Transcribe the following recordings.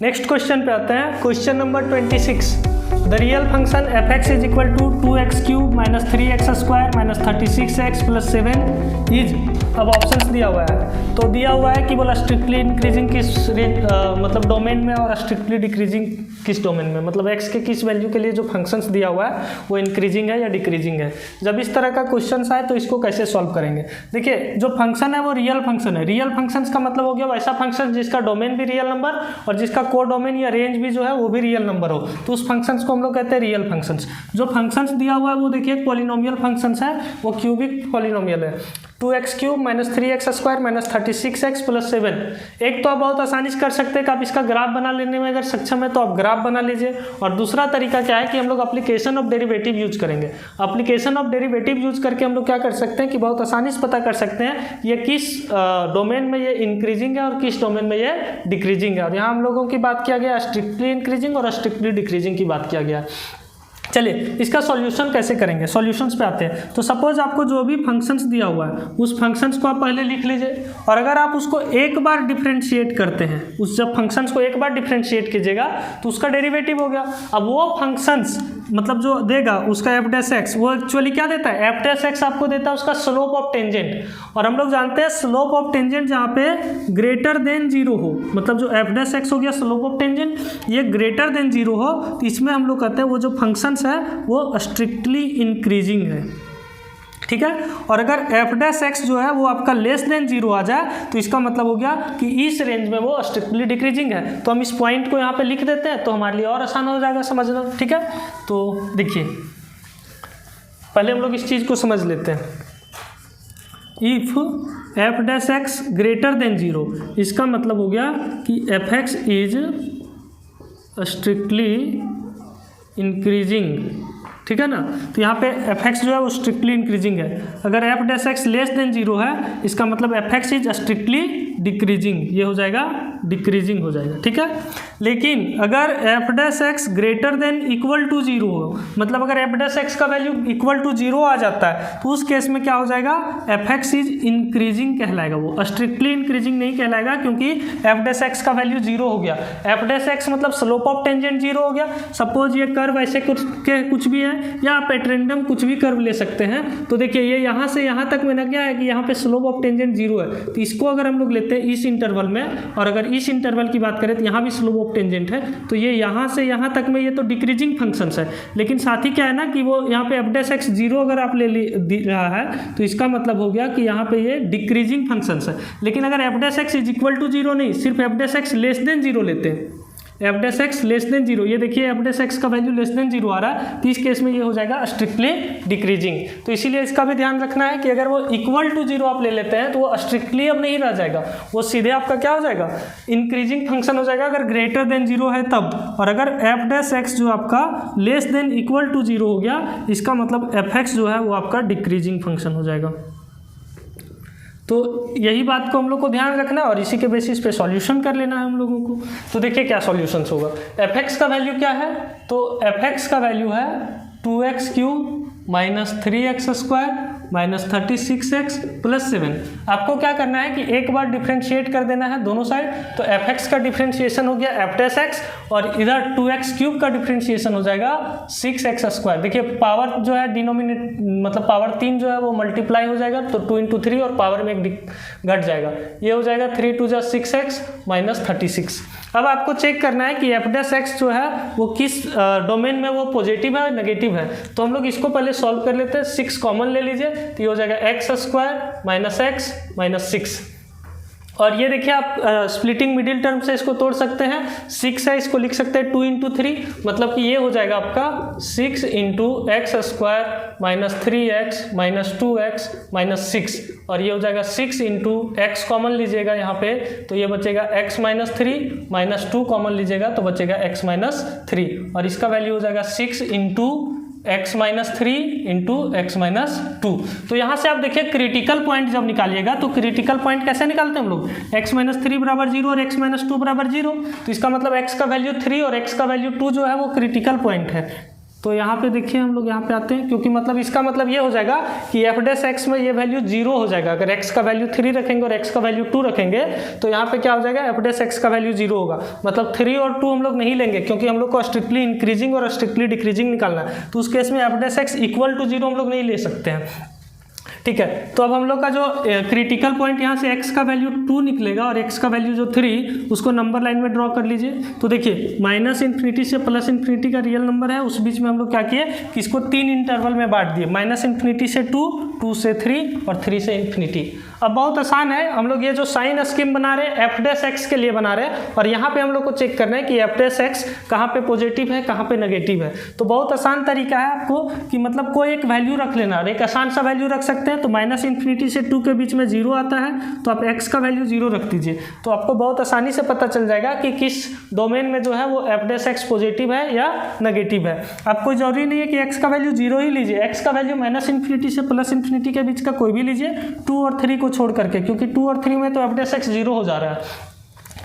Next question पे आते हैं। Question number 26, the real function F X is equal to 2x³ minus 3x² minus 36x plus 7 is, अब options दिया हुआ है, तो दिया हुआ है कि बोला स्ट्रिक्टली इंक्रीजिंग किस मतलब डोमेन में और स्ट्रिक्टली डिक्रीजिंग किस डोमेन में, मतलब x के किस वैल्यू के लिए जो फंक्शंस दिया हुआ है वो इंक्रीजिंग है या डिक्रीजिंग है। जब इस तरह का क्वेश्चन आए तो इसको कैसे सॉल्व करेंगे। देखिए जो फंक्शन है वो रियल फंक्शन है। रियल फंक्शंस का मतलब हो गया वैसा फंक्शन जिसका डोमेन भी रियल नंबर और जिसका को डोमेन या रेंज भी जो है वो भी रियल नंबर हो, तो उस फंक्शंस को हम लोग कहते हैं रियल फंक्शंस। जो फंक्शंस दिया हुआ है वो देखिए पॉलिनोमियल फंक्शंस है, वो क्यूबिक पॉलिनोमियल है। 2x³ minus 3x² minus 36x plus 7। एक तो आप बहुत आसानी से कर सकते हैं कि आप इसका ग्राफ बना लेने में अगर सक्षम है तो आप ग्राफ बना लीजिए, और दूसरा तरीका क्या है कि हम लोग एप्लीकेशन ऑफ डेरिवेटिव यूज करेंगे। एप्लीकेशन ऑफ डेरिवेटिव यूज करके हम लोग क्या कर सकते हैं कि बहुत आसानी से पता कर सकते हैं ये किस डोमेन में ये इंक्रीजिंग है और किस डोमेन में ये डिक्रीजिंग है। और यहाँ हम लोगों की बात किया गया स्ट्रिक्टली इंक्रीजिंग और स्ट्रिक्टली डिक्रीजिंग की बात किया गया। चलिए इसका सॉल्यूशन कैसे करेंगे, सॉल्यूशंस पे आते हैं। तो सपोज आपको जो भी फंक्शंस दिया हुआ है उस फंक्शंस को आप पहले लिख लीजिए, और अगर आप उसको एक बार डिफरेंशिएट करते हैं, उस जब फंक्शंस को एक बार डिफरेंशिएट कीजिएगा तो उसका डेरिवेटिव हो गया। अब वो फंक्शंस मतलब जो देगा उसका एफ डैश एक्स, वो एक्चुअली क्या देता है, एफ डैश एक्स आपको देता है उसका स्लोप ऑफ टेंजेंट, और हम लोग जानते हैं स्लोप ऑफ टेंजेंट जहाँ पे ग्रेटर देन 0 हो, मतलब जो एफ डैश एक्स हो गया स्लोप ऑफ टेंजेंट ये ग्रेटर देन 0 हो, तो इसमें हम लोग कहते हैं वो जो फंक्शंस है वो स्ट्रिक्टली इंक्रीजिंग है, ठीक है। और अगर एफ डैश एक्स जो है वो आपका लेस देन 0 आ जाए तो इसका मतलब हो गया कि इस रेंज में वो स्ट्रिक्टली डिक्रीजिंग है। तो हम इस पॉइंट को यहाँ पे लिख देते हैं तो हमारे लिए और आसान हो जाएगा समझना, ठीक है। तो देखिए पहले हम लोग इस चीज़ को समझ लेते हैं। If F dash X greater then 0, इसका मतलब हो गया कि F X is strictly increasing, ठीक है ना। तो यहाँ पे एफ एक्स जो है वो स्ट्रिक्टली इंक्रीजिंग है। अगर F dash X less than 0 है इसका मतलब F X is strictly decreasing, ये हो जाएगा डिक्रीजिंग हो जाएगा, ठीक है। लेकिन अगर F dash X greater than equal to 0 हो, मतलब अगर एफ डैश एक्स का वैल्यू इक्वल टू 0 आ जाता है तो उस केस में क्या हो जाएगा, एफ एक्स इज इंक्रीजिंग कहलाएगा, वो स्ट्रिक्टली इंक्रीजिंग नहीं कहलाएगा, क्योंकि एफ डैश एक्स का वैल्यू 0 हो गया। एफ डैश एक्स मतलब स्लोप ऑफ टेंजेंट 0 हो गया। सपोज ये कर्व ऐसे कुछ भी है या आप एट रैंडम कुछ भी कर्व ले सकते हैं। तो देखिए ये यहाँ से यहाँ तक में ना क्या है कि यहाँ पे स्लोप ऑफ टेंजेंट 0 है, तो इसको अगर हम लोग लेते हैं इस इंटरवल में, और अगर इस इंटरवल की बात करें तो यहाँ भी स्लोप ऑफ टेंजेंट है, तो ये यहाँ से यहाँ तक में ये तो डिक्रीजिंग फंक्शंस है। लेकिन साथ ही क्या है ना कि वो यहाँ पे एफ डैश एक्स 0 अगर आप ले रहा है तो इसका मतलब हो गया कि यहाँ पे ये डिक्रीजिंग फंक्शंस है। लेकिन अगर F dash X is equal to 0 नहीं, सिर्फ F dash X less than 0 लेते हैं, F dash X less than 0, ये देखिए एफ डैश एक्स का वैल्यू लेस देन 0 आ रहा है, तो इस केस में ये हो जाएगा स्ट्रिक्टली डिक्रीजिंग। तो इसीलिए इसका भी ध्यान रखना है कि अगर वो इक्वल टू 0 आप ले लेते हैं तो वो स्ट्रिक्टली अब नहीं रह जाएगा, वो सीधे आपका क्या हो जाएगा, इंक्रीजिंग फंक्शन हो जाएगा अगर ग्रेटर देन 0 है तब। और अगर एफ डैश एक्स जो आपका लेस देन इक्वल टू 0 हो गया, इसका मतलब एफ एक्स जो है वो आपका डिक्रीजिंग फंक्शन हो जाएगा। तो यही बात को हम लोग को ध्यान रखना है और इसी के बेसिस पे सॉल्यूशन कर लेना है हम लोगों को। तो देखिए क्या सॉल्यूशंस होगा। एफ एक्स का वैल्यू क्या है, तो एफ एक्स का वैल्यू है 2x³ minus 3x² minus 36x plus 7। आपको क्या करना है कि एक बार डिफ्रेंशिएट कर देना है दोनों साइड, तो एफ एक्स का डिफ्रेंशिएशन हो गया एफ डैश एक्स, और इधर 2x³ का डिफ्रेंशिएशन हो जाएगा 6x²। देखिए पावर जो है डिनोमिनेट मतलब पावर 3 जो है वो मल्टीप्लाई हो जाएगा, तो 2 × 3 और पावर में एक घट जाएगा, ये हो जाएगा 3 × 2 = 6x माइनस 36। अब आपको चेक करना है कि एफ डैश एक्स जो है वो किस डोमेन में वो पॉजिटिव है नेगेटिव है। तो हम लोग इसको पहले सॉल्व कर लेते हैं। 6 कॉमन ले लीजिए तो ये हो जाएगा x² माइनस x माइनस 6। और ये देखिए आप स्प्लिटिंग मिडिल टर्म से इसको तोड़ सकते हैं। 6 है, इसको लिख सकते हैं 2 × 3, मतलब कि ये हो जाएगा आपका 6 × x² minus 3x minus 2x minus 6, और ये हो जाएगा 6 × x कॉमन लीजिएगा यहाँ पे तो ये बचेगा x माइनस 3 माइनस 2 कॉमन लीजिएगा तो बचेगा x माइनस 3, और इसका वैल्यू हो जाएगा 6 × x माइनस 3 × x माइनस 2। तो यहाँ से आप देखिए क्रिटिकल पॉइंट जब निकालिएगा तो क्रिटिकल पॉइंट कैसे निकालते हैं हम लोग, x माइनस 3 बराबर 0 और x माइनस 2 बराबर 0। तो इसका मतलब x का वैल्यू 3 और x का वैल्यू 2 जो है वो क्रिटिकल पॉइंट है। तो यहाँ पे देखिए हम लोग यहाँ पे आते हैं, क्योंकि मतलब इसका मतलब ये हो जाएगा कि एफ डैश एक्स में ये वैल्यू 0 हो जाएगा। अगर एक्स का वैल्यू 3 रखेंगे और एक्स का वैल्यू 2 रखेंगे तो यहाँ पे क्या हो जाएगा, एफ डैश एक्स का वैल्यू 0 होगा। मतलब 3 और 2 हम लोग नहीं लेंगे, क्योंकि हम लोग को स्ट्रिक्टली इंक्रीजिंग और स्ट्रिक्टली डिक्रीजिंग निकालना है। तो उस केस में F dash X equal to 0 हम लोग नहीं ले सकते हैं। ठीक है, तो अब हम लोग का जो क्रिटिकल पॉइंट यहाँ से x का वैल्यू 2 निकलेगा और x का वैल्यू जो 3, उसको नंबर लाइन में ड्रॉ कर लीजिए। तो देखिए -∞ से +∞ का रियल नंबर है, उस बीच में हम लोग क्या किए कि इसको 3 इंटरवल में बांट दिए, -∞ से 2, 2 से 3 और 3 से ∞। अब बहुत आसान है, हम लोग ये जो साइन स्कीम बना रहे हैं एफ डैश एक्स के लिए बना रहे हैं, और यहाँ पे हम लोग को चेक करना है कि एफ डैश एक्स कहाँ पे पॉजिटिव है कहाँ पे नेगेटिव है। तो बहुत आसान तरीका है आपको कि मतलब कोई एक वैल्यू रख लेना, और एक आसान सा वैल्यू रख सकते हैं। तो -∞ से 2 के बीच में 0 आता है, तो आप x का वैल्यू 0 रख दीजिए। तो आपको बहुत आसानी से पता चल जाएगा कि किस डोमेन में जो है वो एफ डैश एक्स पॉजिटिव है या नेगेटिव है। आप कोई जरूरी नहीं है कि x का वैल्यू 0 ही लीजिए, x का वैल्यू -∞ से +∞ के बीच का कोई भी लीजिए, 2 और 3 को छोड़ करके, क्योंकि 2 और 3 में तो एफ डैश एक्स 0 हो जा रहा है।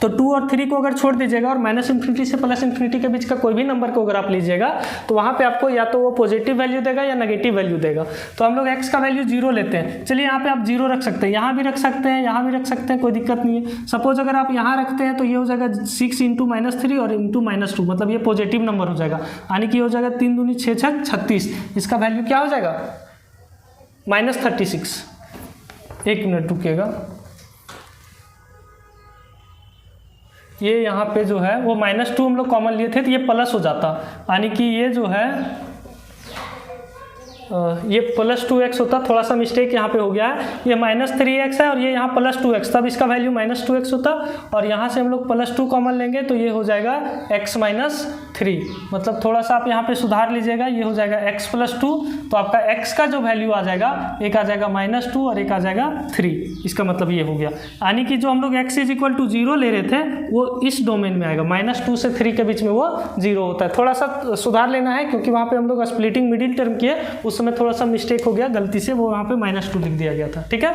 तो 2 और 3 को अगर छोड़ दीजिएगा और -∞ से +∞ के बीच का कोई भी नंबर को अगर आप लीजिएगा तो वहाँ पे आपको या तो वो पॉजिटिव वैल्यू देगा या नेगेटिव वैल्यू देगा। तो हम लोग x का वैल्यू 0 लेते हैं। चलिए यहाँ पे आप 0 रख सकते हैं, यहाँ भी रख सकते हैं, यहाँ भी रख सकते हैं, कोई दिक्कत नहीं है। सपोज अगर आप यहाँ रखते हैं तो ये हो जाएगा 6 × -3 और × -2, मतलब ये पॉजिटिव नंबर हो जाएगा, यानी कि हो जाएगा 3 दूनी 6 6 36। इसका वैल्यू क्या हो जाएगा, -36। एक मिनट रुकिएगा, ये यहाँ पे जो है वो -2 हम लोग कॉमन लिए थे तो ये प्लस हो जाता, यानी कि ये जो है ये +2x होता। थोड़ा सा मिस्टेक यहाँ पे हो गया है, ये -3x है और ये यहाँ +2x, तब इसका वैल्यू -2x होता। और यहाँ से हम लोग +2 कॉमन लेंगे तो ये हो जाएगा x - 3, मतलब थोड़ा सा आप यहाँ पे सुधार लीजिएगा, ये हो जाएगा x + 2। तो आपका x का जो वैल्यू आ जाएगा, एक आ जाएगा -2 और एक आ जाएगा 3। इसका मतलब ये हो गया, यानी कि जो हम लोग x = 0 ले रहे थे वो इस डोमेन में आएगा, -2 से 3 के बीच में वो 0 होता है। थोड़ा सा सुधार लेना है, क्योंकि वहाँ पे हम लोग स्प्लिटिंग मिडिल टर्म किए, उस समय थोड़ा सा मिस्टेक हो गया, गलती से वो वहाँ पे -2 लिख दिया गया था। ठीक है,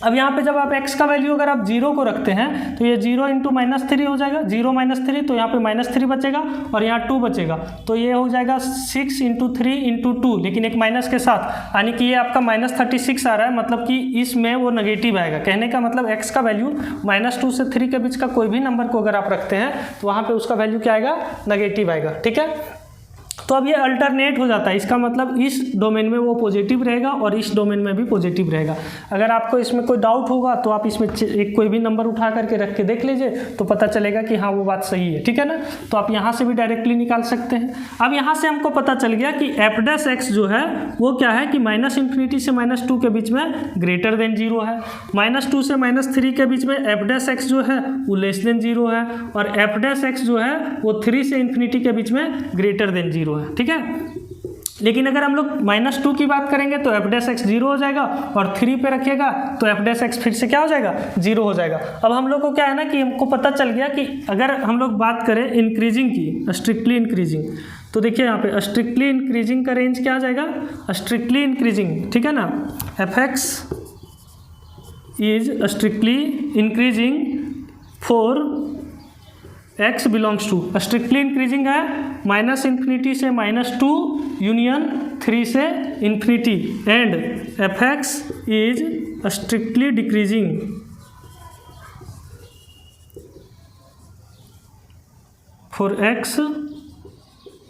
अब यहाँ पे जब आप x का वैल्यू अगर आप 0 को रखते हैं तो ये 0 × -3 हो जाएगा, 0 - 3, तो यहाँ पे -3 बचेगा और यहाँ 2 बचेगा, तो ये हो जाएगा 6 × 3 × 2, लेकिन एक माइनस के साथ, यानी कि ये आपका -36 आ रहा है, मतलब कि इसमें वो नेगेटिव आएगा। कहने का मतलब x का वैल्यू -2 से 3 के बीच का कोई भी नंबर को अगर आप रखते हैं तो वहाँ पे उसका वैल्यू क्या आएगा, नेगेटिव आएगा। ठीक है, तो अब ये अल्टरनेट हो जाता है, इसका मतलब इस डोमेन में वो पॉजिटिव रहेगा और इस डोमेन में भी पॉजिटिव रहेगा। अगर आपको इसमें कोई डाउट होगा तो आप इसमें एक कोई भी नंबर उठा करके रख के देख लीजिए, तो पता चलेगा कि हाँ वो बात सही है। ठीक है ना, तो आप यहाँ से भी डायरेक्टली निकाल सकते हैं। अब यहाँ से हमको पता चल गया कि एफ डैश एक्स जो है वो क्या है कि -∞ से -2 के बीच में ग्रेटर देन 0 है, -2 से -3 के बीच में एफ डैश एक्स जो है वो लेस देन 0 है, और एफ डैश एक्स जो है वो 3 से ∞ के बीच में ग्रेटर देन 0 है। ठीक है, लेकिन अगर हम लोग -2 की बात करेंगे तो एफ डैश एक्स 0 हो जाएगा, और 3 पे रखिएगा तो एफ डैश एक्स फिर से क्या हो जाएगा, 0 हो जाएगा। अब हम लोग को क्या है ना कि हमको पता चल गया कि अगर हम लोग बात करें इंक्रीजिंग की, स्ट्रिक्टली इंक्रीजिंग, तो देखिए यहाँ पे स्ट्रिक्टली इंक्रीजिंग का रेंज क्या आ जाएगा, स्ट्रिक्टली इंक्रीजिंग, ठीक है ना, F X is strictly increasing for x belongs to, strictly increasing है -∞ से -2 यूनियन 3 से ∞, and F X is strictly decreasing for x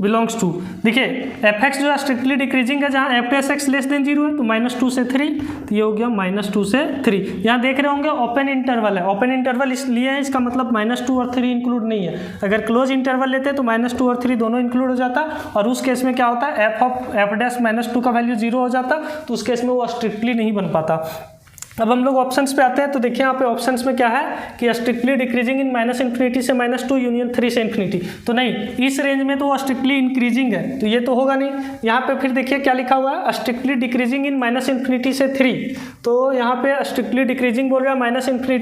belongs to. देखिए एफ एक्स जो है स्ट्रिक्टली डिक्रीजिंग है, जहाँ F dash X less than 0 है, तो -2 से 3, तो ये हो गया -2 से 3। यहाँ देख रहे होंगे ओपन इंटरवल है, ओपन इंटरवल इसलिए है, इसका मतलब -2 और 3 इंक्लूड नहीं है। अगर क्लोज इंटरवल लेते तो -2 और 3 दोनों इंक्लूड हो जाता, और उस केस में क्या होता है एफ डैश -2 का वैल्यू 0 हो जाता, तो उस केस में वो स्ट्रिक्टली नहीं बन पाता। अब हम लोग ऑप्शंस पे आते हैं, तो देखिए यहाँ पे ऑप्शंस में क्या है कि स्ट्रिक्टली डिक्रीजिंग इन -∞ से -2 यूनियन 3 से ∞, तो नहीं, इस रेंज में तो वो स्ट्रिक्टली इंक्रीजिंग है, तो ये तो होगा नहीं। यहाँ पे फिर देखिए क्या लिखा हुआ है, स्ट्रिक्टली डिक्रीजिंग इन -∞ से 3, तो यहाँ पे स्ट्रिक्टली डिक्रीजिंग बोल रहा है -∞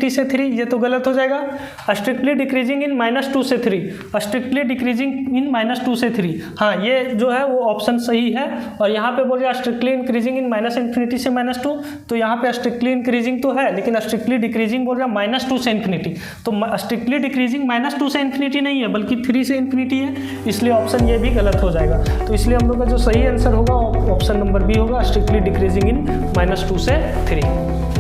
से 3, ये तो गलत हो जाएगा। स्ट्रिक्टली डिक्रीजिंग इन -2 से 3, स्ट्रिक्टली डिक्रीजिंग इन -2 से 3, हाँ ये जो है वो ऑप्शन सही है। और यहाँ पे बोल रहा है स्ट्रिक्टली इंक्रीजिंग इन -∞ से -2, तो यहाँ पे स्ट्रिक्टली इंक्रीजिंग तो है, लेकिन स्ट्रिक्टली डिक्रीजिंग बोल रहा है -2 से इन्फिनिटी, तो स्ट्रिक्टली डिक्रीजिंग -2 से इन्फिनिटी नहीं है बल्कि 3 से इन्फिनिटी है, इसलिए ऑप्शन ये भी गलत हो जाएगा। तो इसलिए हम लोग का जो सही आंसर होगा ऑप्शन नंबर बी होगा, स्ट्रिक्टली डिक्रीजिंग इन -2 से 3।